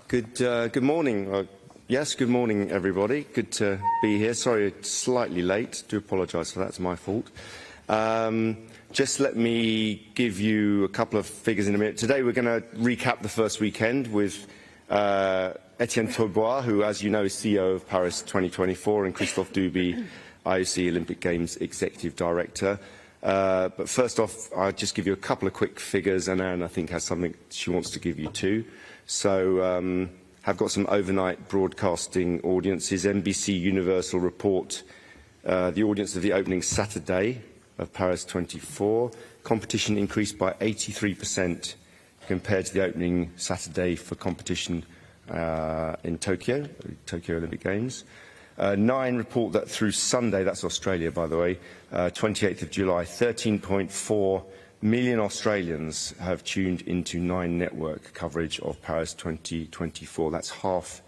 Good morning. Yes, good morning, everybody. Good to be here. Sorry, it's slightly late. Do apologise for that. It's my fault. Just let me give you a couple of figures in a minute. Today we're going to recap the first weekend with Etienne Taubois, who, as you know, is CEO of Paris 2024, and Christophe Duby, IOC Olympic Games Executive Director. But first off, I'll just give you a couple of quick figures, and Anne, I think, has something she wants to give you too. So have got some overnight broadcasting audiences. NBC Universal report the audience of the opening Saturday of Paris 24. Competition increased by 83% compared to the opening Saturday for competition in Tokyo Olympic Games. 9 report that through Sunday, that's Australia by the way, 28th of July, 13.4 million Australians have tuned into 9 network coverage of Paris 2024. That's half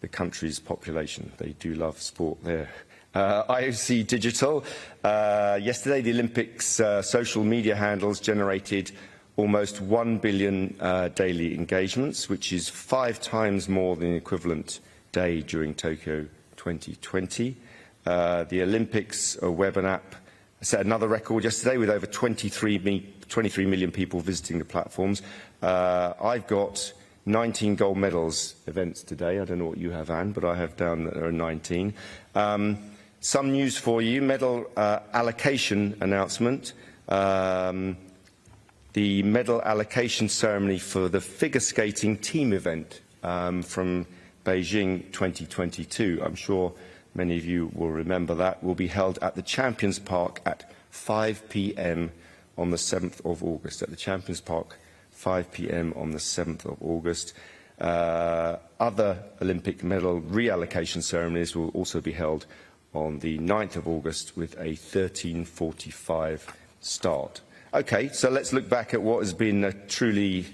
the country's population. They do love sport there. IOC Digital. Yesterday, the Olympics social media handles generated almost 1 billion daily engagements, which is 5 times more than the equivalent day during Tokyo 2020. The Olympics web and app set another record yesterday with over 23 million people visiting the platforms. I've got 19 gold medals events today. I don't know what you have, Anne, but I have down that there are 19. Some news for you. Medal allocation announcement. The medal allocation ceremony for the figure skating team event from Beijing 2022. I'm sure many of you will remember that. Will be held at the Champions Park at 5 p.m. on the 7th of August. At the Champions Park, 5 p.m. on the 7th of August. Other Olympic medal reallocation ceremonies will also be held on the 9th of August with a 13:45 start. Okay, so let's look back at what has been a truly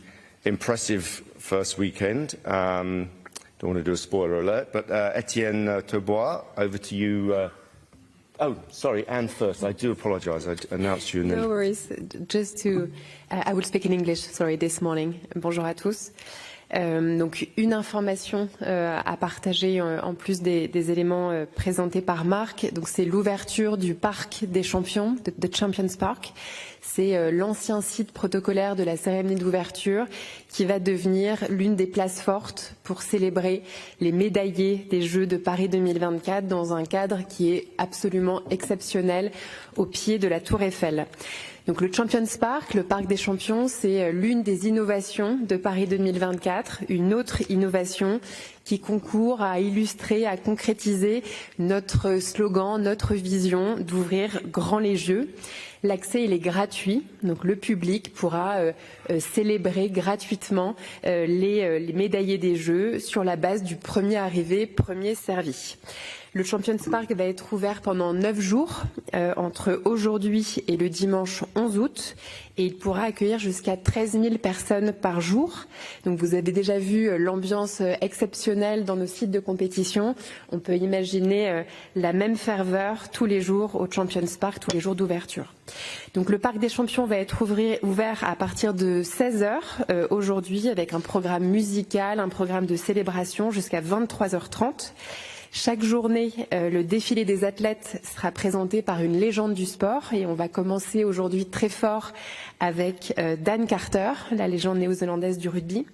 impressive first weekend. Don't want to do a spoiler alert, but Etienne Taubois, over to you. Oh, sorry, Anne first. I do apologise. I announced you. And then... No worries. Just to, I will speak in English. Sorry, this morning. Bonjour à tous. Donc une information à partager en plus des éléments présentés par Marc. Donc c'est l'ouverture du parc des champions, de Champions Park. C'est l'ancien site protocolaire de la cérémonie d'ouverture qui va devenir l'une des places fortes pour célébrer les médaillés des Jeux de Paris 2024 dans un cadre qui est absolument exceptionnel au pied de la Tour Eiffel. Donc le Champions Park, le Parc des Champions, c'est l'une des innovations de Paris 2024, une autre innovation qui concourt à illustrer, à concrétiser notre slogan, notre vision d'ouvrir grand les Jeux. L'accès, il est gratuit, donc le public pourra célébrer gratuitement les médaillés des Jeux sur la base du premier arrivé, premier servi. Le Champions Park va être ouvert pendant 9 jours, entre aujourd'hui et le dimanche 11 août, et il pourra accueillir jusqu'à 13 000 personnes par jour. Donc vous avez déjà vu l'ambiance exceptionnelle dans nos sites de compétition. On peut imaginer la même ferveur tous les jours au Champions Park, tous les jours d'ouverture. Donc le Parc des Champions va être ouvert à partir de 16h aujourd'hui avec un programme musical, un programme de célébration jusqu'à 23h30. Chaque journée, le défilé des athlètes sera présenté par une légende du sport et on va commencer aujourd'hui très fort avec Dan Carter, la légende néo-zélandaise du rugby.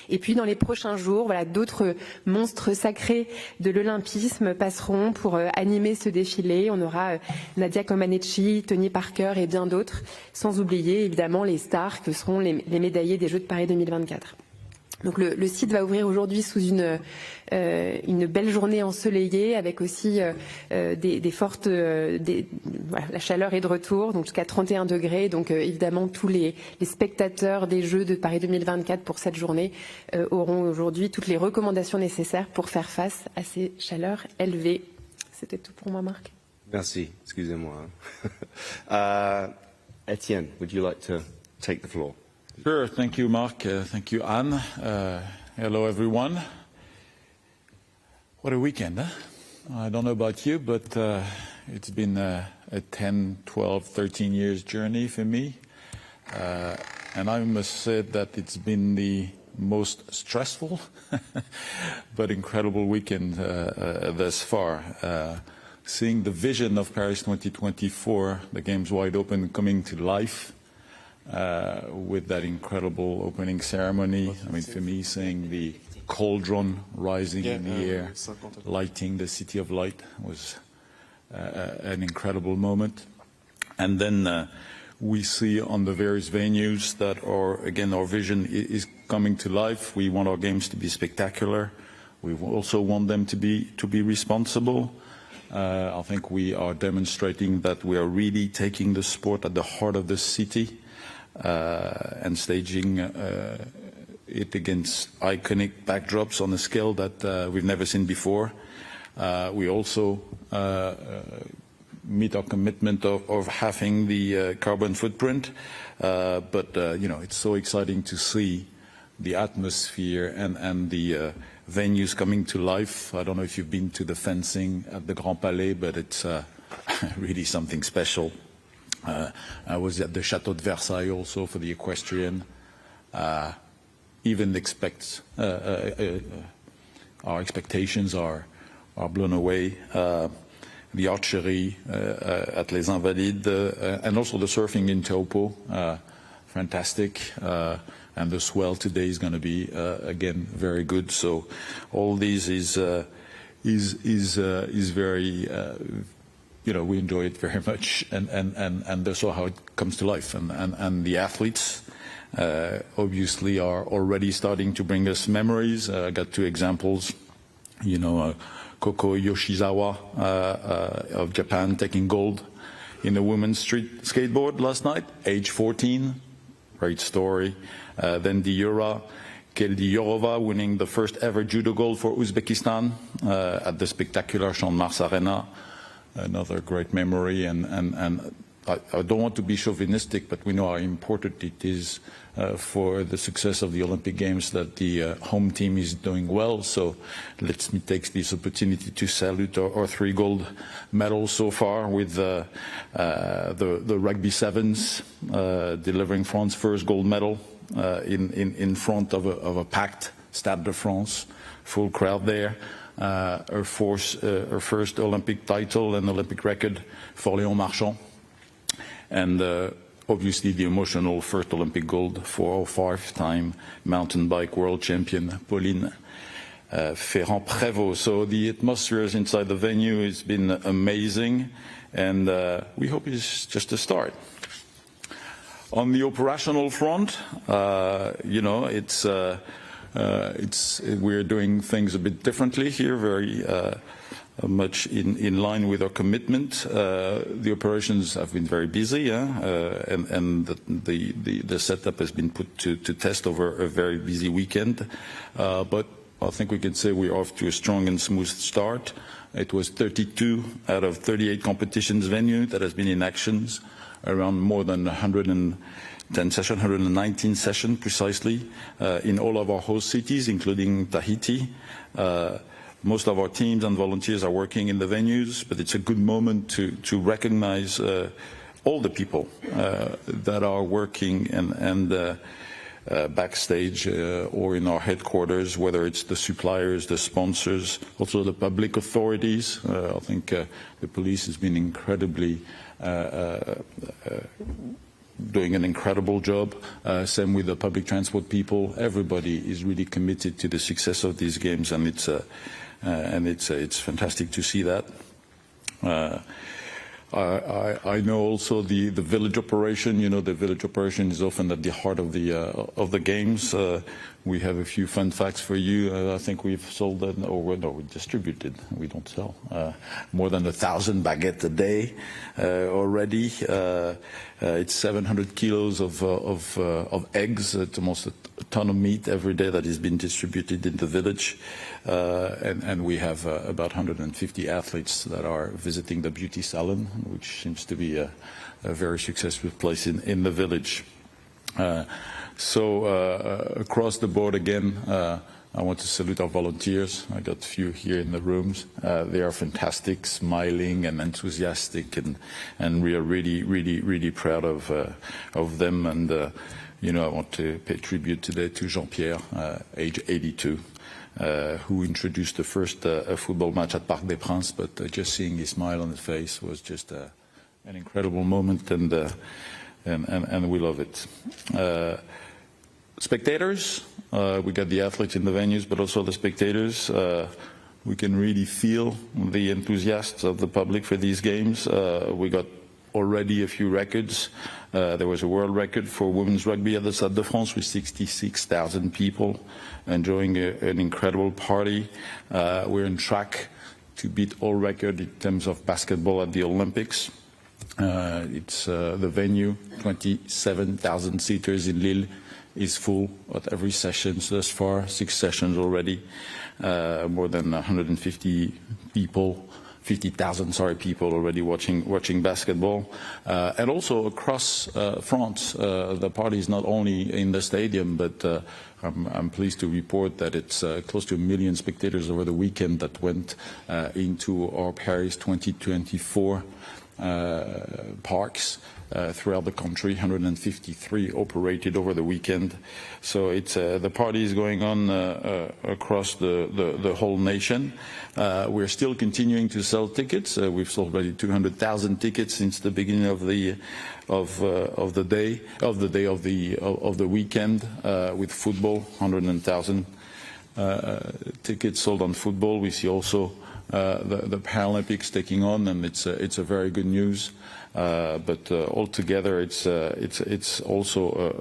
Et puis dans les prochains jours, voilà, d'autres monstres sacrés de l'olympisme passeront pour animer ce défilé. On aura Nadia Comaneci, Tony Parker et bien d'autres, sans oublier évidemment les stars que seront les médaillés des Jeux de Paris 2024. Donc le site va ouvrir aujourd'hui sous une belle journée ensoleillée avec aussi des fortes... voilà, la chaleur est de retour, donc jusqu'à 31 degrés. Donc évidemment, tous les spectateurs des Jeux de Paris 2024 pour cette journée auront aujourd'hui toutes les recommandations nécessaires pour faire face à ces chaleurs élevées. C'était tout pour moi, Marc. Merci. Excusez-moi. Etienne, would you like to take the floor? Sure. Thank you, Mark. Thank you, Anne. Hello, everyone. What a weekend, huh? I don't know about you, but it's been a 10, 12, 13 years journey for me. and I must say that it's been the most stressful but incredible weekend thus far. Seeing the vision of Paris 2024, the Games Wide Open, coming to life with that incredible opening ceremony. I mean, for me, seeing the cauldron rising in the air, lighting the City of Light was an incredible moment. And then we see on the various venues that our vision is coming to life. We want our games to be spectacular. We also want them to be responsible. I think we are demonstrating that we are really taking the sport at the heart of the city and staging it against iconic backdrops on a scale that we've never seen before. We also meet our commitment of halving the carbon footprint, but it's so exciting to see the atmosphere and the venues coming to life. I don't know if you've been to the fencing at the Grand Palais, but it's really something special. I was at the Château de Versailles also for the equestrian. Even our expectations are blown away. The archery at Les Invalides, and also the surfing in Taupo, fantastic. And the swell today is going to be again very good. So all these is very we enjoy it very much, and that's how it comes to life. And the athletes obviously are already starting to bring us memories. I got two examples. Koko Yoshizawa of Japan taking gold in the women's street skateboard last night, age 14. Great story. Then Diura Keldiyorova winning the first ever judo gold for Uzbekistan at the spectacular Champ de Mars Arena. Another great memory, and I don't want to be chauvinistic, but we know how important it is for the success of the Olympic Games that the home team is doing well. So let me take this opportunity to salute our 3 gold medals so far, with the rugby sevens delivering France's first gold medal in front of a packed Stade de France, full crowd there. Her first Olympic title and Olympic record for Léon Marchand. And obviously the emotional first Olympic gold for our 5-time mountain bike world champion, Pauline Ferrand-Prévot. So the atmosphere inside the venue has been amazing, and we hope it's just a start. On the operational front, we're doing things a bit differently here, very much in line with our commitment. The operations have been very busy, and the setup has been put to test over a very busy weekend. But I think we can say we're off to a strong and smooth start. It was 32 out of 38 competitions venue that has been in actions, around more than 110 sessions, 119 sessions precisely, in all of our host cities, including Tahiti. Most of our teams and volunteers are working in the venues, but it's a good moment to recognize all the people that are working and backstage or in our headquarters, whether it's the suppliers, the sponsors, also the public authorities. I think the police has been incredibly doing an incredible job. Same with the public transport people. Everybody is really committed to the success of these games, and it's fantastic to see that. I know also the village operation. The village operation is often at the heart of the games. We have a few fun facts for you. I think we've sold, we distributed. We don't sell more than 1,000 baguettes a day already. It's 700 kilos of eggs. It's almost a ton of meat every day that is being distributed in the village. And we have about 150 athletes that are visiting the beauty salon, which seems to be a very successful place in the village. So across the board again, I want to salute our volunteers. I got a few here in the rooms. They are fantastic, smiling and enthusiastic, and we are really proud of them. And I want to pay tribute today to Jean-Pierre, age 82, who introduced the first football match at Parc des Princes, but just seeing his smile on his face was just an incredible moment, and we love it. Spectators, we got the athletes in the venues, but also the spectators. We can really feel the enthusiasm of the public for these games. We got already a few records. There was a world record for women's rugby at the Stade de France with 66,000 people enjoying an incredible party. We're on track to beat all record in terms of basketball at the Olympics. It's the venue, 27,000 seaters in Lille, is full at every session thus far, 6 sessions already. More than 150 people, 50,000 people already watching basketball, and also across France. The party is not only in the stadium, but I'm pleased to report that it's close to 1 million spectators over the weekend that went into our Paris 2024 parks throughout the country. 153 operated over the weekend. So it's the party is going on across the whole nation. We're still continuing to sell tickets. We've sold already 200,000 tickets since the beginning of the weekend with football. 100,000 tickets sold on football. We see also the Paralympics taking on, and it's a very good news. But altogether, it's also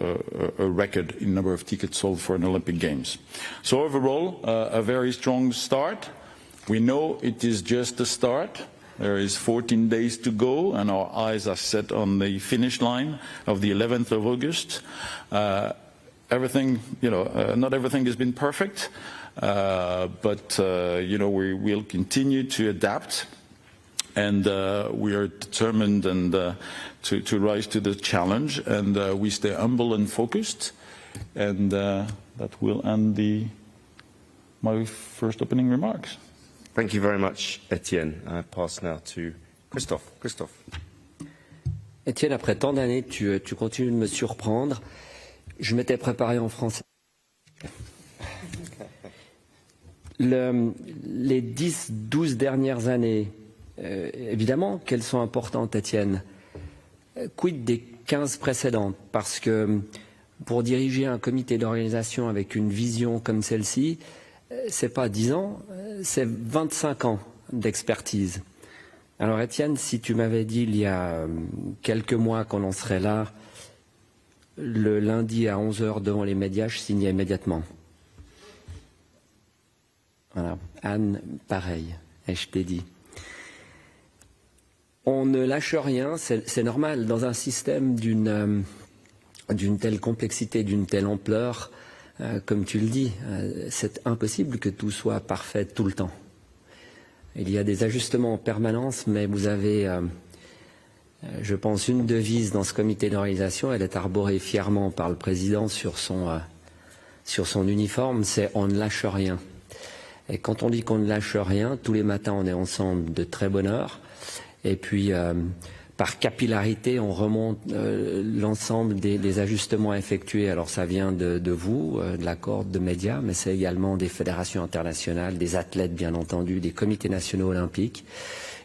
a record in number of tickets sold for an Olympic Games. So overall, a very strong start. We know it is just the start. There is 14 days to go, and our eyes are set on the finish line of the 11th of August. Everything, not everything has been perfect, but we will continue to adapt. And we are determined to rise to the challenge, and we stay humble and focused. And that will end my first opening remarks. Thank you very much, Etienne. I pass now to Christophe. Christophe. Etienne, après tant d'années, tu continues de me surprendre. Je m'étais préparé en français. Les 10-12 dernières années, évidemment qu'elles sont importantes, Etienne. Quid des 15 précédentes? Parce que pour diriger un comité d'organisation avec une vision comme celle-ci, c'est pas 10 ans, c'est 25 ans d'expertise. Alors Etienne, si tu m'avais dit il y a quelques mois qu'on en serait là, le lundi à 11h devant les médias, je signais immédiatement. Voilà. Anne, pareil, et je t'ai dit. On ne lâche rien, c'est normal. Dans un système d'une telle complexité, d'une telle ampleur, comme tu le dis, c'est impossible que tout soit parfait tout le temps. Il y a des ajustements en permanence, mais vous avez, je pense, une devise dans ce comité d'organisation. Elle est arborée fièrement par le président sur son uniforme, c'est « on ne lâche rien ». Et quand on dit qu'on ne lâche rien, tous les matins on est ensemble de très bonne heure. Et puis, par capillarité, on remonte l'ensemble des ajustements effectués. Alors, ça vient de vous, de la corde de médias, mais c'est également des fédérations internationales, des athlètes, bien entendu, des comités nationaux olympiques.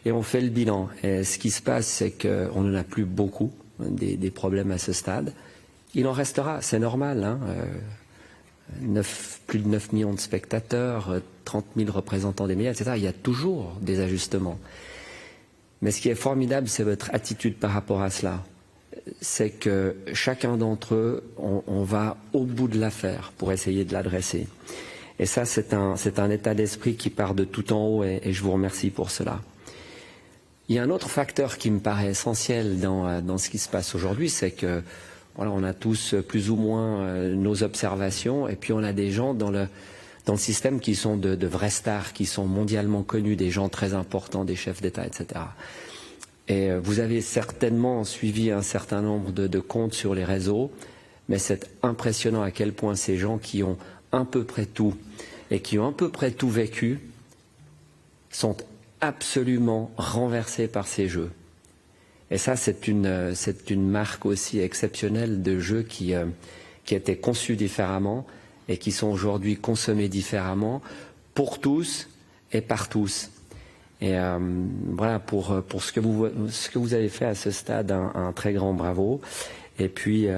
Et on fait le bilan. Et ce qui se passe, c'est qu'on n'en a plus beaucoup, des problèmes à ce stade. Il en restera, c'est normal, hein. Plus de 9 millions de spectateurs, 30 000 représentants des médias, etc. Il y a toujours des ajustements. Mais ce qui est formidable, c'est votre attitude par rapport à cela. C'est que chacun d'entre eux, on va au bout de l'affaire pour essayer de l'adresser. Et ça, c'est un état d'esprit qui part de tout en haut, et je vous remercie pour cela. Il y a un autre facteur qui me paraît essentiel dans ce qui se passe aujourd'hui, c'est que voilà, on a tous plus ou moins nos observations, et puis on a des gens dans le système qui sont de vrais stars, qui sont mondialement connus, des gens très importants, des chefs d'État, etc. Et vous avez certainement suivi un certain nombre de comptes sur les réseaux, mais c'est impressionnant à quel point ces gens qui ont à peu près tout, et qui ont à peu près tout vécu, sont absolument renversés par ces jeux. Et ça, c'est une marque aussi exceptionnelle de jeu qui qui étaient conçus différemment et qui sont aujourd'hui consommés différemment pour tous et par tous. Et voilà, pour ce que vous avez fait à ce stade, un très grand bravo. Et puis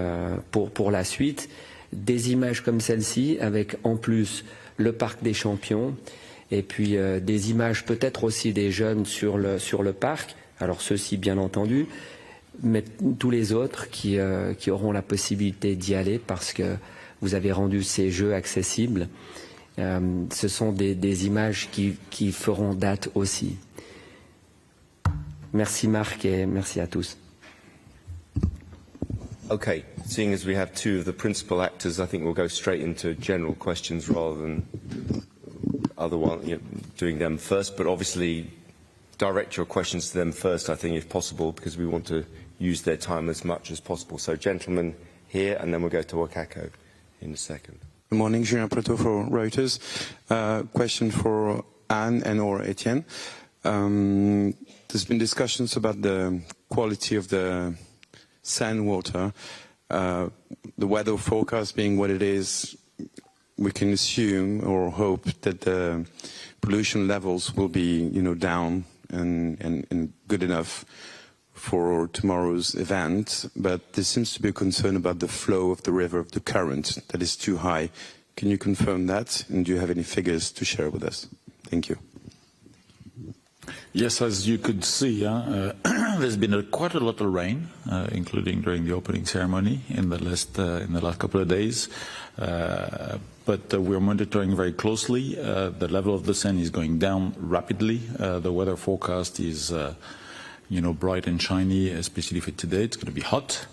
pour la suite, des images comme celle-ci, avec en plus le Parc des Champions, et puis des images peut-être aussi des jeunes sur le parc, alors ceux-ci bien entendu, mais tous les autres qui auront la possibilité d'y aller parce que vous avez rendu ces jeux accessibles. Ce sont des images qui feront date aussi. Merci Marc et merci à tous. Okay, seeing as we have two of the principal actors, I think we'll go straight into general questions rather than doing them first. But obviously, direct your questions to them first, I think, if possible, because we want to use their time as much as possible. So, gentlemen here, and then we'll go to Wakako in a second. Good morning, Julien Preto for Reuters. Question for Anne and/or Etienne. There's been discussions about the quality of the sand water. The weather forecast being what it is, we can assume or hope that the pollution levels will be, down and good enough for tomorrow's event. But there seems to be a concern about the flow of the river, of the current, that is too high. Can you confirm that? And do you have any figures to share with us? Thank you. Yes, as you could see, there's been quite a lot of rain, including during the opening ceremony in the last couple of days. But we're monitoring very closely. The level of the sand is going down rapidly. The weather forecast is, bright and shiny, especially for today. It's going to be hot.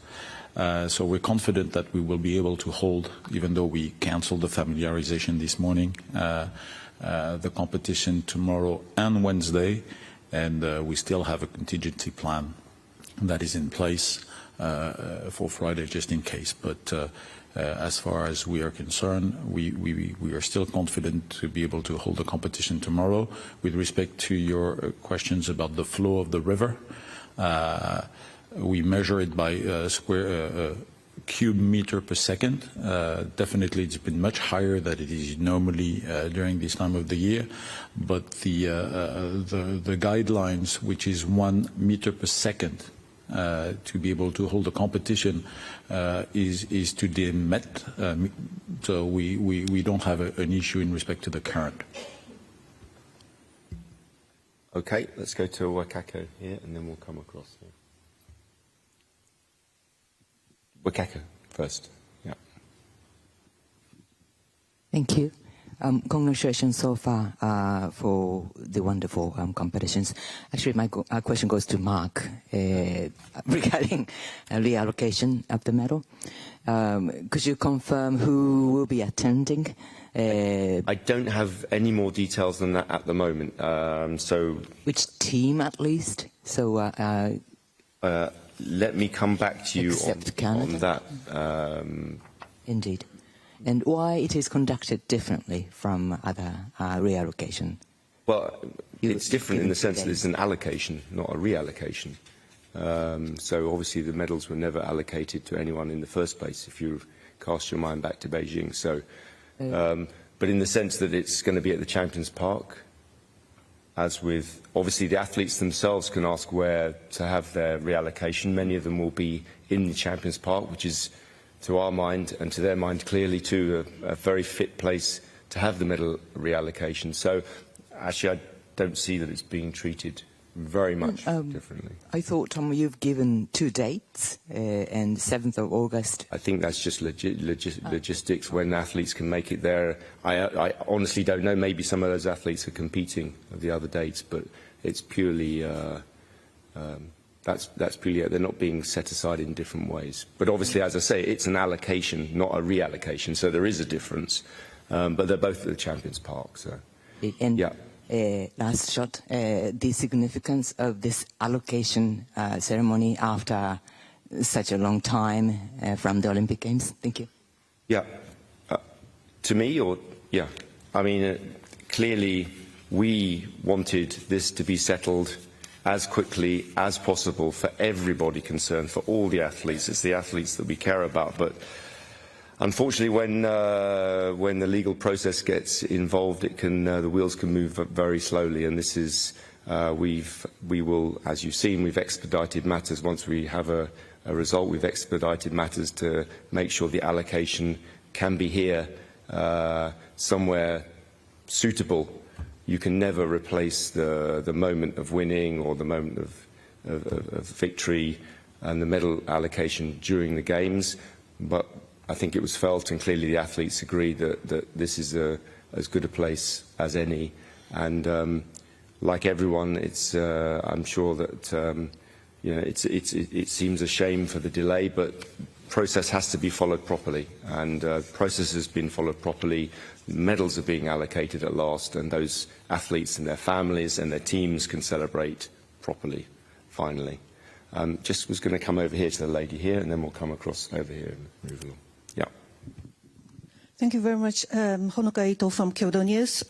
So we're confident that we will be able to hold, even though we canceled the familiarization this morning, the competition tomorrow and Wednesday. And we still have a contingency plan that is in place for Friday, just in case. But as far as we are concerned, we are still confident to be able to hold the competition tomorrow. With respect to your questions about the flow of the river, we measure it by cube meter per second. Definitely it's been much higher than it is normally during this time of the year, but the guidelines, which is 1 meter per second to be able to hold the competition, is to be met. So we don't have an issue in respect to the current. Okay, let's go to Wakako here, and then we'll come across here. Wakako first. Yeah. Thank you. Congratulations so far for the wonderful competitions. Actually, my question goes to Mark regarding reallocation of the medal. Could you confirm who will be attending? I don't have any more details than that at the moment. So which team, at least? So let me come back to you on that. Indeed. And why it is conducted differently from other reallocation? Well, it's different in the sense that it's an allocation, not a reallocation. So obviously the medals were never allocated to anyone in the first place, if you cast your mind back to Beijing. So, but in the sense that it's going to be at the Champions Park, as with, obviously the athletes themselves can ask where to have their reallocation. Many of them will be in the Champions Park, which is, to our mind and to their mind, clearly too a very fit place to have the medal reallocation. So actually I don't see that it's being treated very much differently. I thought, Tom, you've given 2 dates, and 7th of August. I think that's just logistics, when athletes can make it there. I honestly don't know. Maybe some of those athletes are competing at the other dates, but it's purely that's purely it. They're not being set aside in different ways. But obviously, as I say, it's an allocation, not a reallocation. So there is a difference. But they're both at the Champions Park. So and yeah. Last shot, the significance of this allocation ceremony after such a long time from the Olympic Games. Thank you. Yeah. To me, or yeah. I mean, clearly we wanted this to be settled as quickly as possible for everybody concerned, for all the athletes. It's the athletes that we care about. But Unfortunately, when the legal process gets involved, the wheels can move very slowly, and this is we will, as you've seen, we've expedited matters. Once we have a result, we've expedited matters to make sure the allocation can be here somewhere suitable. You can never replace the moment of winning or the moment of victory and the medal allocation during the games, but I think it was felt, and clearly the athletes agreed, that this is as good a place as any. And like everyone, I'm sure that it seems a shame for the delay, but process has to be followed properly, and process has been followed properly. Medals are being allocated at last, and those athletes and their families and their teams can celebrate properly, finally. Just was going to come over here to the lady here, and then we'll come across over here and move along. Yeah. Thank you very much. Honoka Ito from Kyodo News.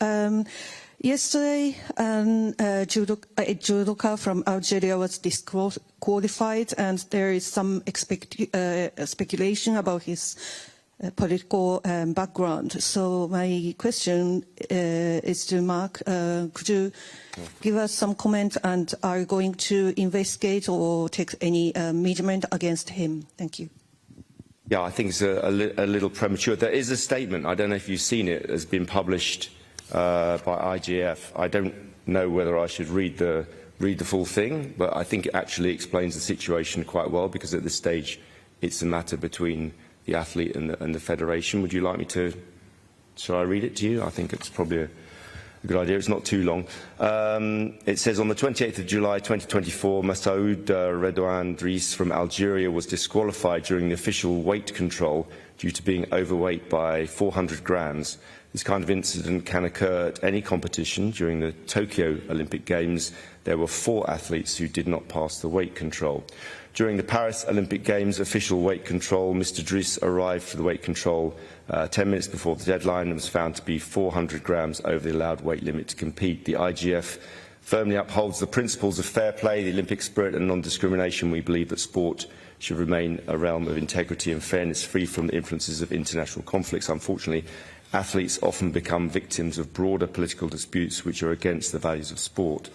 Yesterday, a judoka from Algeria was disqualified, and there is some speculation about his political background. So my question is to Mark. Could you give us some comment, and are you going to investigate or take any measurement against him? Thank you. Yeah, I think it's a little premature. There is a statement, I don't know if you've seen it, has been published by IGF. I don't know whether I should read the full thing, but I think it actually explains the situation quite well, because at this stage it's a matter between the athlete and the federation. Would you like me to, shall I read it to you? I think it's probably a good idea. It's not too long. It says, on the 28th of July 2024, Massaoud Redouane Driss from Algeria was disqualified during the official weight control due to being overweight by 400 grams. This kind of incident can occur at any competition. During the Tokyo Olympic Games, there were 4 athletes who did not pass the weight control. During the Paris Olympic Games official weight control, Mr. Driss arrived for the weight control 10 minutes before the deadline and was found to be 400 grams over the allowed weight limit to compete. The IGF firmly upholds the principles of fair play, the Olympic spirit and non-discrimination. We believe that sport should remain a realm of integrity and fairness, free from the influences of international conflicts. Unfortunately, athletes often become victims of broader political disputes which are against the values of sport.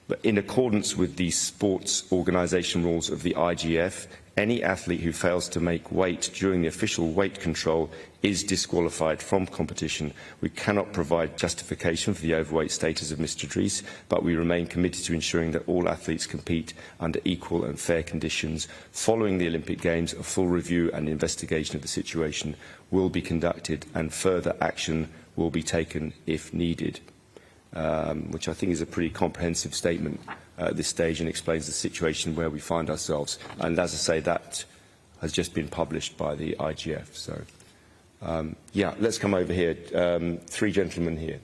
But in accordance with the sports organisation rules of the IGF, any athlete who fails to make weight during the official weight control is disqualified from competition. We cannot provide justification for the overweight status of Mr. Driss, but we remain committed to ensuring that all athletes compete under equal and fair conditions. Following the Olympic Games, a full review and investigation of the situation will be conducted, and further action will be taken if needed. Which I think is a pretty comprehensive statement at this stage and explains the situation where we find ourselves. And as I say, that has just been published by the IGF. So, yeah, let's come over here. 3 gentlemen here.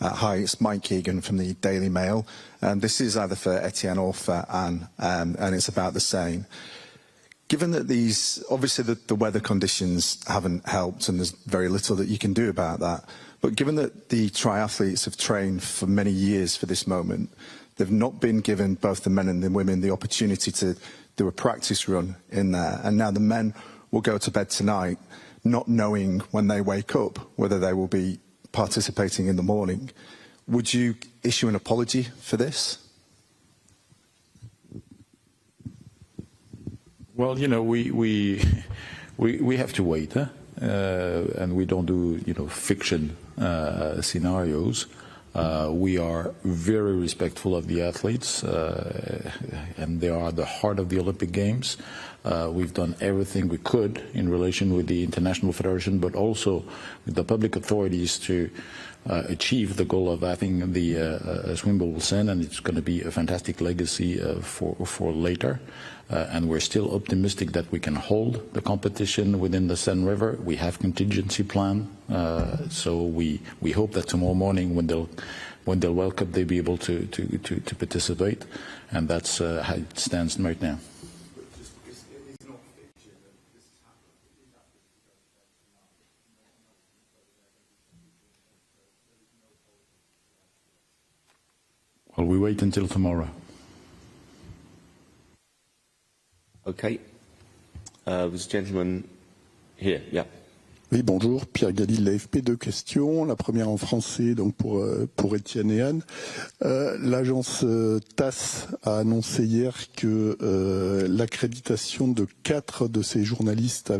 Hi, it's Mike Egan from the Daily Mail. This is either for Etienne or for Anne, and it's about the same. Given that obviously the weather conditions haven't helped and there's very little that you can do about that, but given that the triathletes have trained for many years for this moment, they've not been given, both the men and the women, the opportunity to do a practice run in there. And now the men will go to bed tonight not knowing when they wake up whether they will be participating in the morning. Would you issue an apology for this? Well, you know, we have to wait, and we don't do, fiction scenarios. We are very respectful of the athletes, and they are the heart of the Olympic Games. We've done everything we could in relation with the International Federation, but also with the public authorities to achieve the goal of having the swim will send, and it's going to be a fantastic legacy for later. And we're still optimistic that we can hold the competition within the Seine River. We have contingency plan, so we hope that tomorrow morning when they'll wake up, they'll be able to participate, and that's how it stands right now. Well, we wait until tomorrow. Okay. Was a gentleman here, yeah. Oui, bonjour, Pierre Galli de l'AFP, 2 questions. La première en français, donc pour Étienne et Anne. L'agence TASS a annoncé hier que l'accréditation de 4 de ces journalistes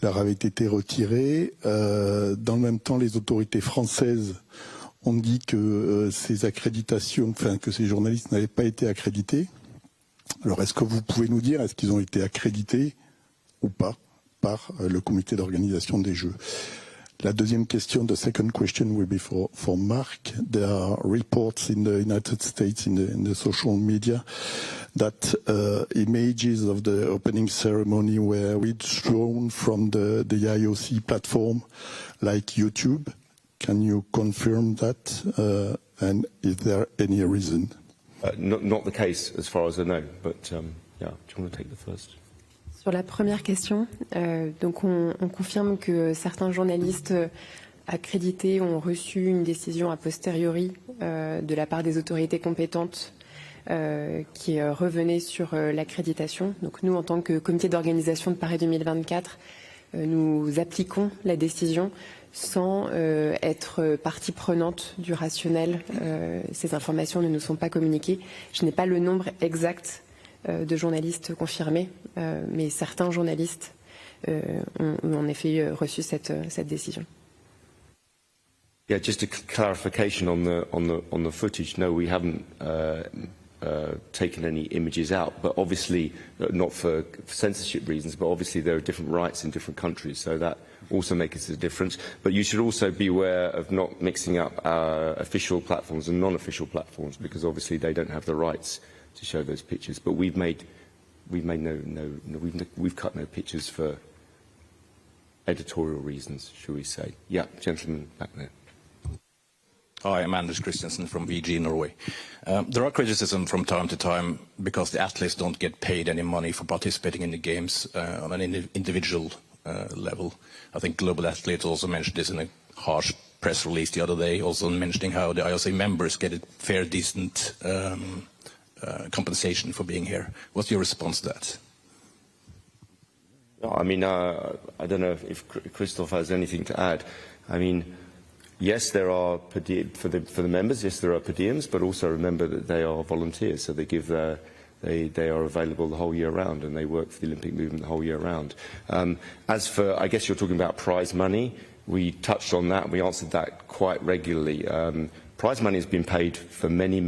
leur avait été retirée. Dans le même temps, les autorités françaises ont dit que ces accréditations, enfin que ces journalistes n'avaient pas été accrédités. Alors, est-ce que vous pouvez nous dire, est-ce qu'ils ont été accrédités ou pas par le comité d'organisation des Jeux? La deuxième question, the second question will be for Mark. There are reports in the United States in the social media that images of the opening ceremony were withdrawn from the IOC platform like YouTube. Can you confirm that? And is there any reason? Not the case as far as I know, but yeah, do you want to take the first? Sur la première question, donc on confirme que certains journalistes accrédités ont reçu une décision a posteriori de la part des autorités compétentes qui revenait sur l'accréditation. Donc nous, en tant que comité d'organisation de Paris 2024, nous appliquons la décision sans être partie prenante du rationnel. Ces informations ne nous sont pas communiquées. Je n'ai pas le nombre exact de journalistes confirmés, mais certains journalistes ont en effet reçu cette décision. Yeah, just a clarification on the footage. No, we haven't taken any images out, but obviously not for censorship reasons. But obviously there are different rights in different countries, so that also makes a difference. But you should also be aware of not mixing up our official platforms and non-official platforms, because obviously they don't have the rights to show those pictures, but we've cut no pictures for editorial reasons, shall we say? Yeah, gentleman back there. Hi, I'm Anders Christiansen from VG Norway. There are criticism from time to time because the athletes don't get paid any money for participating in the games on an individual level. I think Global Athletes also mentioned this in a harsh press release the other day, also mentioning how the IOC members get a fair, decent compensation for being here. What's your response to that? I mean, I don't know if Christoph has anything to add. I mean, yes, there are for the members. Yes, there are per diems, but also remember that they are volunteers, so they are available the whole year round, and they work for the Olympic movement the whole year round. As for, I guess you're talking about prize money. We touched on that. We answered that quite regularly. Prize money has been paid for many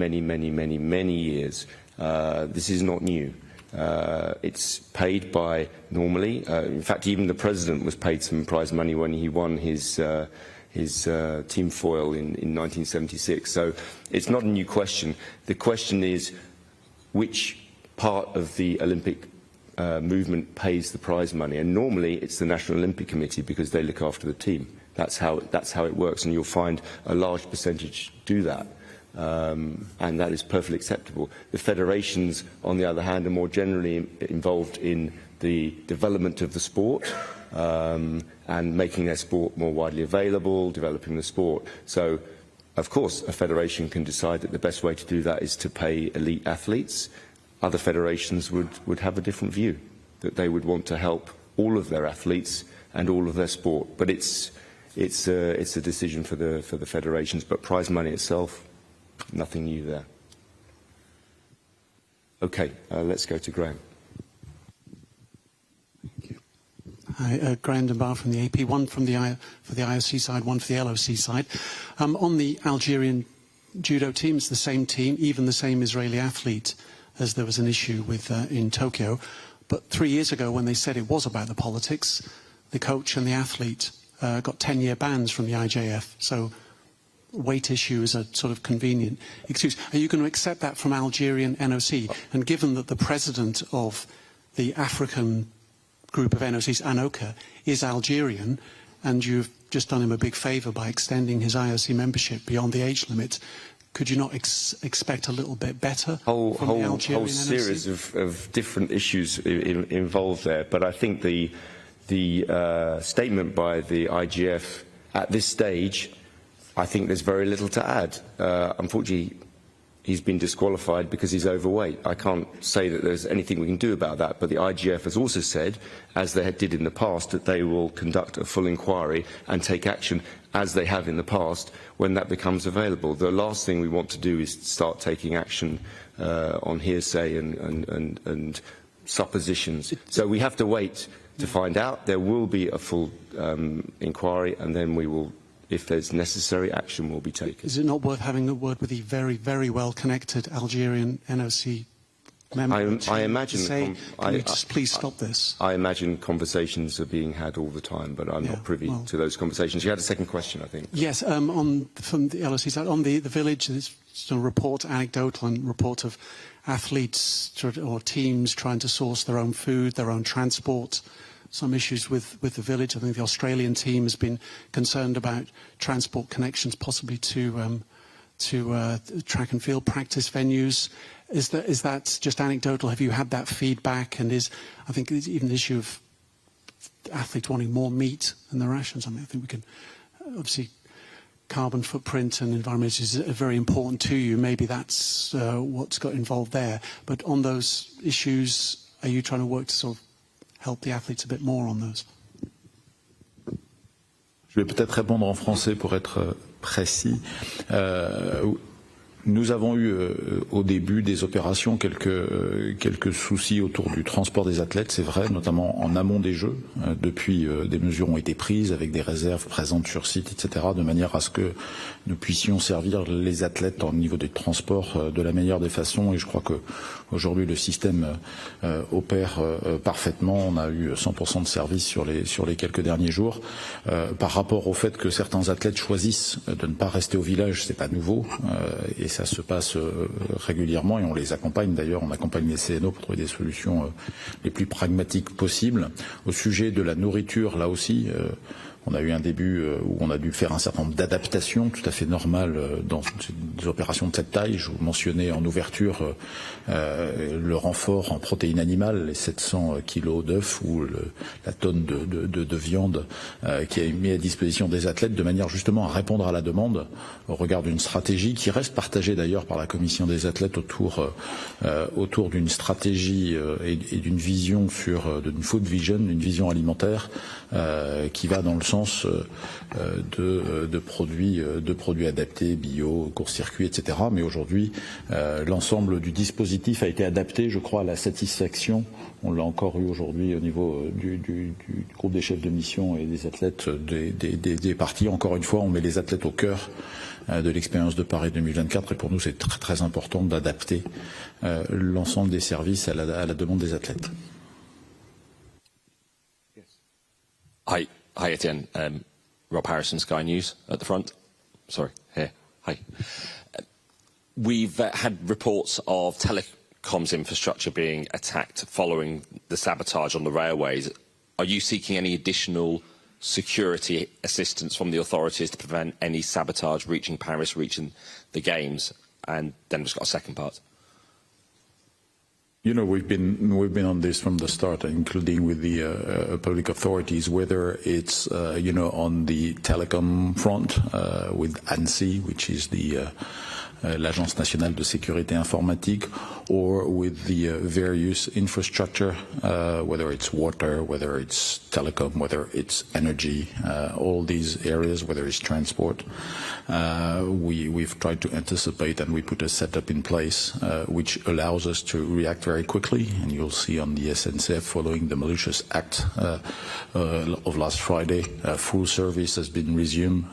years. This is not new. It's paid by normally. In fact, even the president was paid some prize money when he won his team foil in 1976. So it's not a new question. The question is which part of the Olympic movement pays the prize money, and normally it's the National Olympic Committee because they look after the team. That's how it works, and you'll find a large percentage do that, and that is perfectly acceptable. The federations, on the other hand, are more generally involved in the development of the sport and making their sport more widely available, developing the sport. So, of course, a federation can decide that the best way to do that is to pay elite athletes. Other federations would have a different view, that they would want to help all of their athletes and all of their sport. But it's a decision for the federations. But prize money itself, nothing new there. Okay, let's go to Graham. Thank you. Hi, Graham Dunbar from the AP. One for the IOC side, one for the LOC side. On the Algerian judo team, it's the same team, even the same Israeli athlete as there was an issue with in Tokyo. But 3 years ago, when they said it was about the politics, the coach and the athlete got 10-year bans from the IJF. So weight issue is a sort of convenient excuse. Are you going to accept that from Algerian NOC? And given that the president of the African group of NOCs, Anoka, is Algerian, and you've just done him a big favour by extending his IOC membership beyond the age limit, could you not expect a little bit better from the Algerian NOC? Whole series of different issues involved there, but I think the statement by the IGF at this stage, I think there's very little to add. Unfortunately, he's been disqualified because he's overweight. I can't say that there's anything we can do about that, but the IGF has also said, as they did in the past, that they will conduct a full inquiry and take action, as they have in the past, when that becomes available. The last thing we want to do is start taking action on hearsay and suppositions. So we have to wait to find out. There will be a full inquiry, and then we will, if there's necessary, action will be taken. Is it not worth having a word with the very, very well-connected Algerian NOC member I imagine to say, can you just please stop this? I imagine conversations are being had all the time, but I'm not privy to those conversations. You had a second question, I think. Yes, from the LOC side, on the village, there's a report, anecdotal and report of athletes or teams trying to source their own food, their own transport. Some issues with the village. I think the Australian team has been concerned about transport connections, possibly to track and field practice venues. Is that just anecdotal? Have you had that feedback? And I think even the issue of athletes wanting more meat in their rations. I mean, I think we can obviously carbon footprint and environment is very important to you. Maybe that's what's got involved there. But on those issues, are you trying to work to sort of help the athletes a bit more on those? Je vais peut-être répondre en français pour être précis. Nous avons eu au début des opérations quelques soucis autour du transport des athlètes, c'est vrai, notamment en amont des Jeux. Depuis, des mesures ont été prises avec des réserves présentes sur site, etc., de manière à ce que nous puissions servir les athlètes au niveau des transports de la meilleure des façons. Et je crois que aujourd'hui le système opère parfaitement. On a eu 100% de service sur les quelques derniers jours. Par rapport au fait que certains athlètes choisissent de ne pas rester au village, c'est pas nouveau. Et ça se passe régulièrement et on les accompagne. D'ailleurs, on accompagne les CNO pour trouver des solutions les plus pragmatiques possibles. Au sujet de la nourriture, là aussi, on a eu un début où on a dû faire un certain nombre d'adaptations tout à fait normales dans des opérations de cette taille. Je vous mentionnais en ouverture le renfort en protéines animales, les 700 kilos d'œufs ou la tonne de viande qui a mis à disposition des athlètes de manière justement à répondre à la demande au regard d'une stratégie qui reste partagée d'ailleurs par la commission des athlètes autour d'une stratégie et d'une vision d'une food vision, d'une vision alimentaire qui va dans le sens de produits adaptés, bio, court-circuit, etc. Mais aujourd'hui, l'ensemble du dispositif a été adapté, je crois, à la satisfaction. On l'a encore eu aujourd'hui au niveau du groupe des chefs de mission et des athlètes des parties. Encore une fois, on met les athlètes au cœur de l'expérience de Paris 2024 et pour nous, c'est très, très important d'adapter l'ensemble des services à la demande des athlètes. Hi, Etienne. Rob Harrison, Sky News at the front. Sorry, here. Hi. We've had reports of telecoms infrastructure being attacked following the sabotage on the railways. Are you seeking any additional security assistance from the authorities to prevent any sabotage reaching Paris, reaching the Games? And then we've got a second part. You know, we've been on this from the start, including with the public authorities, whether it's on the telecom front with ANSI, which is the l'Agence nationale de sécurité informatique, or with the various infrastructure, whether it's water, whether it's telecom, whether it's energy, all these areas, whether it's transport. We've tried to anticipate and we put a setup in place which allows us to react very quickly, and you'll see on the SNCF following the malicious act of last Friday, full service has been resumed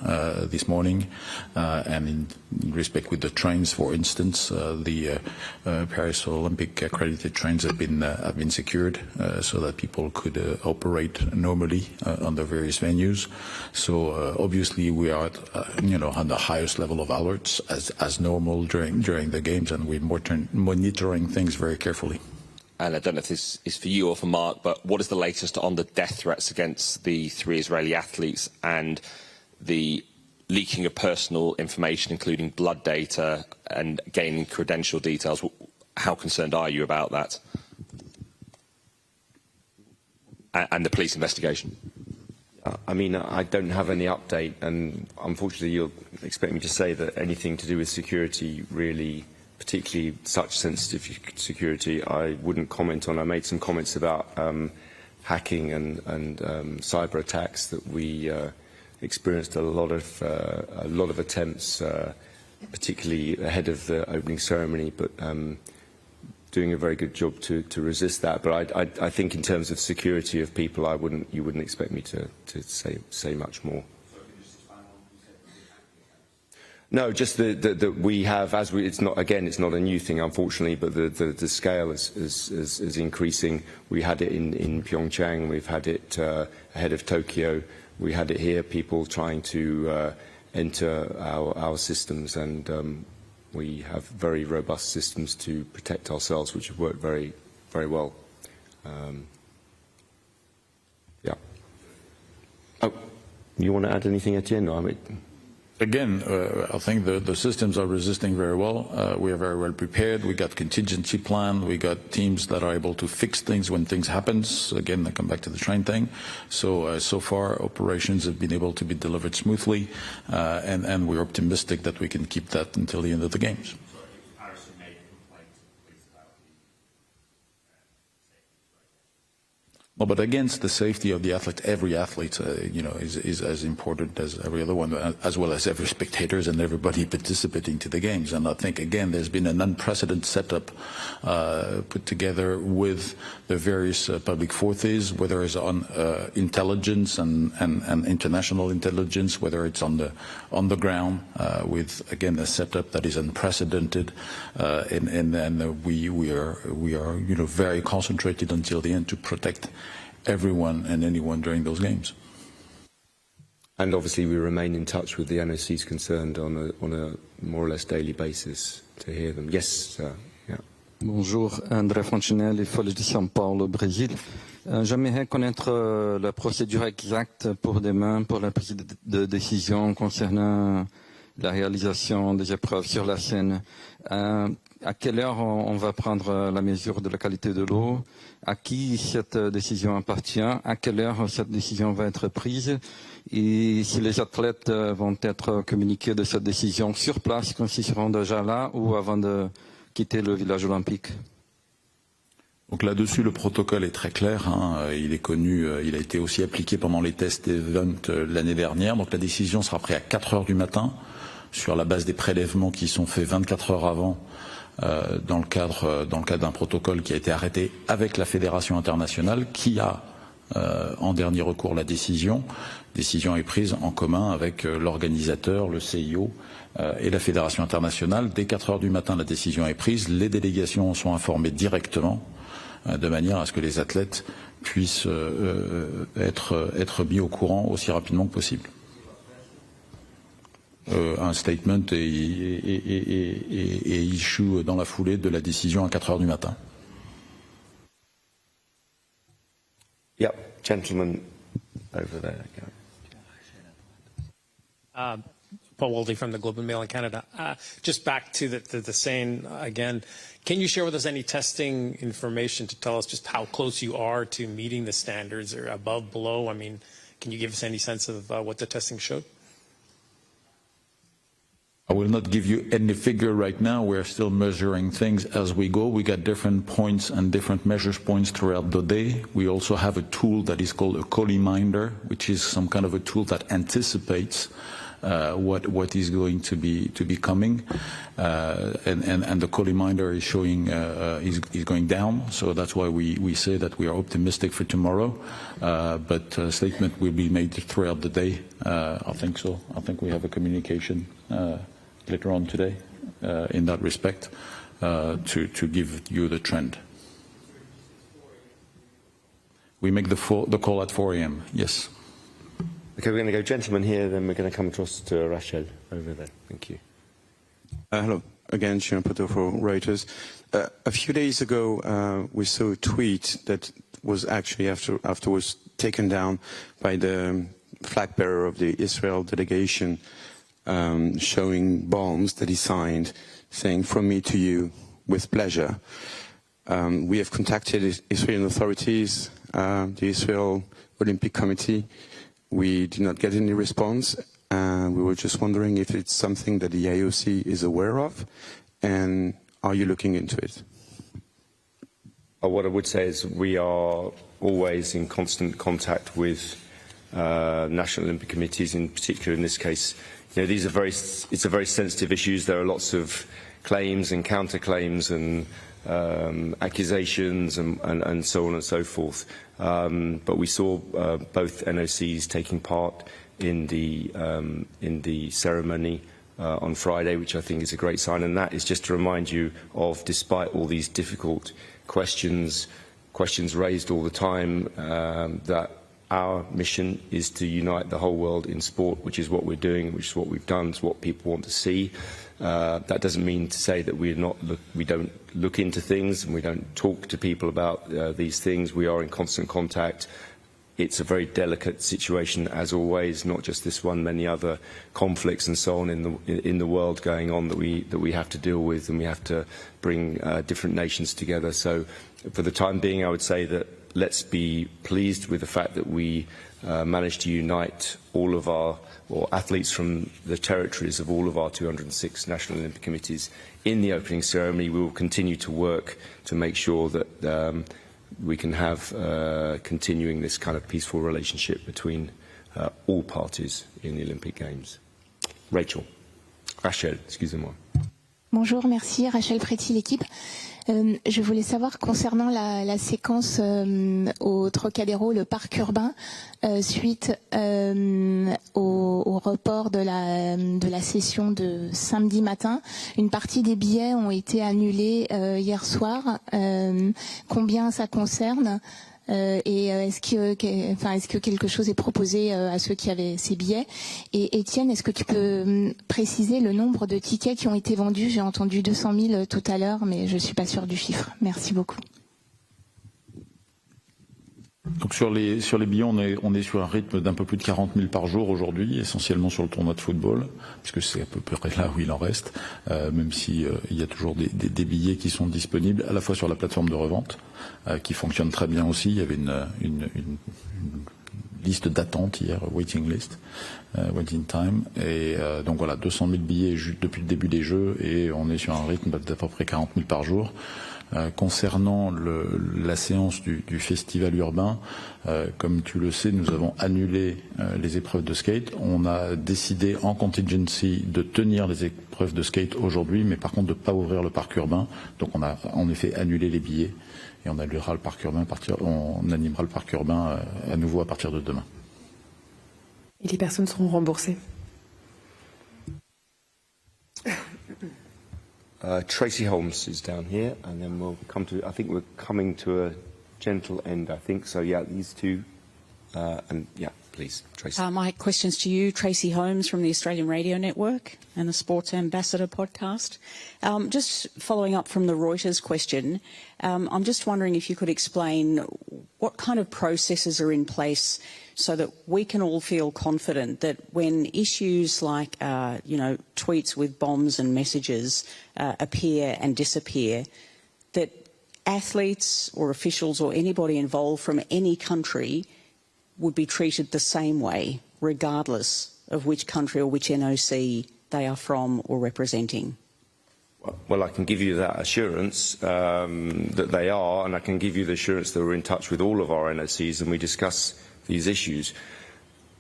this morning, and in respect with the trains, for instance, the Paris Olympic accredited trains have been secured so that people could operate normally on the various venues. So obviously we are on the highest level of alerts as normal during the games, and we're monitoring things very carefully. And I don't know if this is for you or for Mark, but what is the latest on the death threats against the 3 Israeli athletes and the leaking of personal information, including blood data and gaining credential details? How concerned are you about that? And the police investigation? I mean, I don't have any update, and unfortunately you'll expect me to say that anything to do with security really particularly such sensitive security, I wouldn't comment on. I made some comments about hacking and cyber attacks that we experienced a lot of attempts, particularly ahead of the opening ceremony, but doing a very good job to resist that. But I think in terms of security of people, you wouldn't expect me to say much more. No, just that we have, it's not a new thing, unfortunately, but the scale is increasing. We had it in Pyeongchang, we've had it ahead of Tokyo, we had it here, people trying to enter our systems, and we have very robust systems to protect ourselves, which have worked very, very well. Yeah. Oh, you want to add anything, Etienne? No, I mean, Again, I think the systems are resisting very well. We are very well prepared. We got contingency plan. We got teams that are able to fix things when things happen. Again, I come back to the train thing. So far, operations have been able to be delivered smoothly, and we're optimistic that we can keep that until the end of the games. Well, but against the safety of the athlete, every athlete, is as important as every other one, as well as every spectators and everybody participating to the games. And I think, again, there's been an unprecedented setup put together with the various public forces, whether it's on intelligence and international intelligence, whether it's on the ground, with, again, a setup that is unprecedented, and we are very concentrated until the end to protect everyone and anyone during those games. And obviously we remain in touch with the NOCs concerned on a more or less daily basis to hear them. Yes, sir. Yeah. Bonjour, André Fontenelle, Folge de São Paulo, Brésil. J'aimerais connaître la procédure exacte pour demain pour la prise de décision concernant la réalisation des épreuves sur la scène. À quelle heure on va prendre la mesure de la qualité de l'eau? À qui cette décision appartient? À quelle heure cette décision va être prise? Et si les athlètes vont être communiqués de cette décision sur place quand ils seront déjà là ou avant de quitter le village olympique? Donc là-dessus, le protocole est très clair. Il est connu, il a été aussi appliqué pendant les tests event l'année dernière. Donc la décision sera prise à 4 heures du matin sur la base des prélèvements qui sont faits 24 heures avant. Dans le cadre d'un protocole qui a été arrêté avec la Fédération internationale, qui a en dernier recours la décision. Décision est prise en commun avec l'organisateur, le CIO et la Fédération internationale. Dès 4 heures du matin, la décision est prise. Les délégations sont informées directement, de manière à ce que les athlètes puissent être mis au courant aussi rapidement que possible. Un statement est issue dans la foulée de la décision à 4 heures du matin. Yep, gentleman over there. Paul Waldy from the Globe and Mail in Canada. Just back to the Seine again. Can you share with us any testing information to tell us just how close you are to meeting the standards, or above, below? I mean, can you give us any sense of what the testing showed? I will not give you any figure right now. We're still measuring things as we go. We got different points and different measure points throughout the day. We also have a tool that is called a coliminder, which is some kind of a tool that anticipates what is going to be coming, and the coliminder is showing is going down. So that's why we say that we are optimistic for tomorrow. But statement will be made throughout the day. I think so. I think we have a communication later on today in that respect to give you the trend. We make the call at 4 a.m. Yes. Okay, we're going to go gentleman here, then we're going to come across to Rachel over there. Thank you. Hello, again, Jean Pateau for Reuters. A few days ago, we saw a tweet that was actually afterwards taken down by the flag bearer of the Israel delegation, showing bonds that he signed, saying, "From me to you, with pleasure." We have contacted Israeli authorities, the Israel Olympic Committee. We did not get any response. We were just wondering if it's something that the IOC is aware of, and are you looking into it? What I would say is we are always in constant contact with national Olympic committees, in particular in this case. You know, it's a very sensitive issues. There are lots of claims and counterclaims and accusations and so on and so forth. But we saw both NOCs taking part in the ceremony on Friday, which I think is a great sign. And that is just to remind you of, despite all these difficult questions raised all the time, that our mission is to unite the whole world in sport, which is what we're doing, which is what we've done, it's what people want to see. That doesn't mean to say that we don't look into things and we don't talk to people about these things. We are in constant contact. It's a very delicate situation, as always, not just this one, many other conflicts and so on in the world going on that we have to deal with, and we have to bring different nations together. So for the time being, I would say that let's be pleased with the fact that we managed to unite all of our athletes from the territories of all of our 206 National Olympic Committees in the opening ceremony. We will continue to work to make sure that we can have continuing this kind of peaceful relationship between all parties in the Olympic Games. Rachel. Rachel, excusez-moi. Bonjour, merci. Rachel Préti, l'équipe. Je voulais savoir, concernant la séquence au Trocadéro, le parc urbain, suite au report de la session de samedi matin, une partie des billets ont été annulés hier soir. Combien ça concerne ? Et est-ce que quelque chose est proposé à ceux qui avaient ces billets? Et Étienne, est-ce que tu peux préciser le nombre de tickets qui ont été vendus? J'ai entendu 200 000 tout à l'heure, mais je ne suis pas sûre du chiffre. Merci beaucoup. Donc sur les billets, on est sur un rythme d'un peu plus de 40 000 par jour aujourd'hui, essentiellement sur le tournoi de football, puisque c'est à peu près là où il en reste, même si il y a toujours des billets qui sont disponibles, à la fois sur la plateforme de revente, qui fonctionne très bien aussi. Il y avait une liste d'attente hier, waiting list, waiting time, et donc voilà, 200 000 billets depuis le début des Jeux, et on est sur un rythme d'à peu près 40 000 par jour. Concernant la séance du festival urbain, comme tu le sais, nous avons annulé les épreuves de skate. On a décidé en contingency de tenir les épreuves de skate aujourd'hui, mais par contre de ne pas ouvrir le parc urbain. Donc on a en effet annulé les billets et on annulera le parc urbain on animera le parc urbain à nouveau à partir de demain. Et les personnes seront remboursées. Tracy Holmes is down here, and then we'll come to, I think we're coming to a gentle end, I think. So, yeah, these two, and yeah, please, Tracy. My question's to you, Tracy Holmes from the Australian Radio Network and the Sports Ambassador podcast. Just following up from the Reuters question, I'm just wondering if you could explain what kind of processes are in place so that we can all feel confident that when issues like, tweets with bombs and messages appear and disappear, that athletes or officials or anybody involved from any country would be treated the same way, regardless of which country or which NOC they are from or representing? Well, I can give you that assurance that they are, and I can give you the assurance that we're in touch with all of our NOCs and we discuss these issues.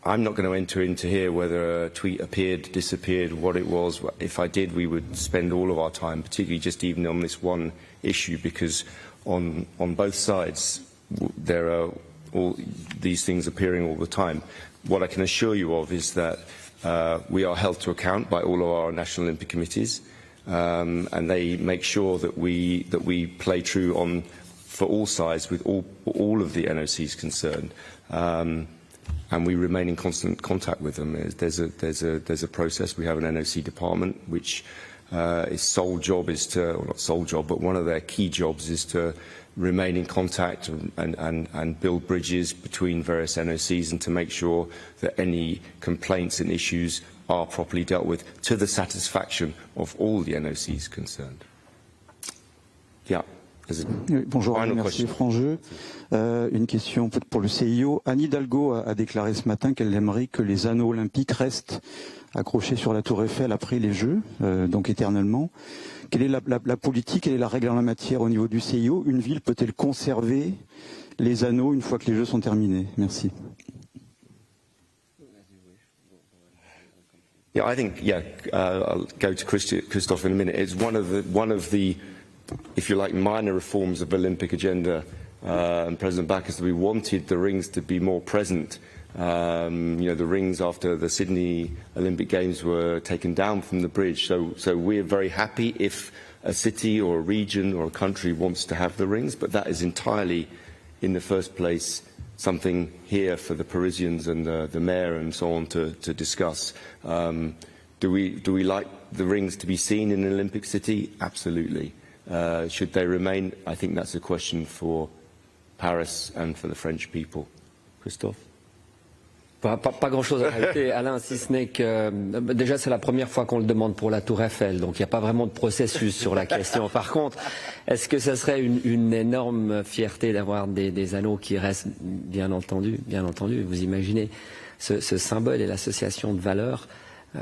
I'm not going to enter into here whether a tweet appeared, disappeared, what it was. If I did, we would spend all of our time, particularly just even on this one issue, because on both sides there are all these things appearing all the time. What I can assure you of is that we are held to account by all of our National Olympic Committees, and they make sure that we play true on for all sides with all of the NOCs concerned. And we remain in constant contact with them. There's a process. We have an NOC department which its sole job is to, or not sole job, but one of their key jobs is to remain in contact and build bridges between various NOCs and to make sure that any complaints and issues are properly dealt with to the satisfaction of all the NOCs concerned. Yeah, Oui, bonjour, merci Frangeux. Une question pour le CIO. Anne Hidalgo a déclaré ce matin qu'elle aimerait que les anneaux olympiques restent accrochés sur la Tour Eiffel après les Jeux, donc éternellement. Quelle est la politique, quelle est la règle en la matière au niveau du CIO? Une ville peut-elle conserver les anneaux une fois que les Jeux sont terminés? Merci. Yeah, I think, I'll go to Christophe in a minute. It's one of the, if you like, minor reforms of the Olympic agenda. And President Backus, we wanted the rings to be more present. The rings after the Sydney Olympic Games were taken down from the bridge. So we're very happy if a city or a region or a country wants to have the rings, but that is entirely, in the first place, something here for the Parisians and the mayor and so on to discuss. Do we like the rings to be seen in an Olympic city? Absolutely. Should they remain? I think that's a question for Paris and for the French people. Christophe? Pas grand-chose à rajouter, Alain, si ce n'est que déjà c'est la première fois qu'on le demande pour la Tour Eiffel, donc il n'y a pas vraiment de processus sur la question. Par contre, est-ce que ça serait une énorme fierté d'avoir des anneaux qui restent, bien entendu, vous imaginez, ce symbole et l'association de valeurs,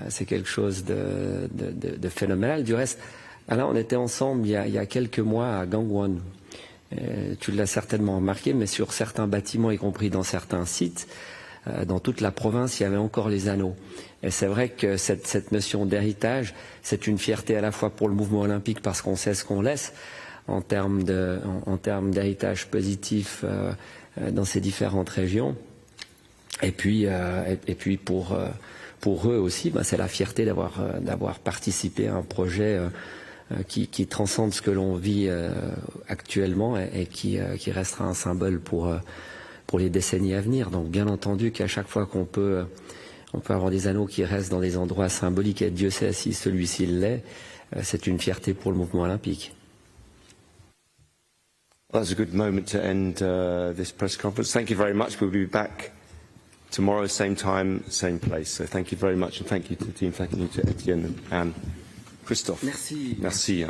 c'est quelque chose de phénoménal. Du reste, Alain, on était ensemble il y a quelques mois à Gangwon. Tu l'as certainement remarqué, mais sur certains bâtiments, y compris dans certains sites, dans toute la province, il y avait encore les anneaux. Et c'est vrai que cette notion d'héritage, c'est une fierté à la fois pour le mouvement olympique parce qu'on sait ce qu'on laisse en termes d'héritage positif dans ces différentes régions. Et puis pour eux aussi, c'est la fierté d'avoir participé à un projet qui transcende ce que l'on vit actuellement et qui restera un symbole pour les décennies à venir. Donc bien entendu qu'à chaque fois qu'on peut avoir des anneaux qui restent dans des endroits symboliques, et Dieu sait si celui-ci l'est, c'est une fierté pour le mouvement olympique. That's a good moment to end this press conference. Thank you very much. We'll be back tomorrow, same time, same place. So thank you very much, and thank you to the team. Thank you to Etienne and Christophe. Merci. Merci.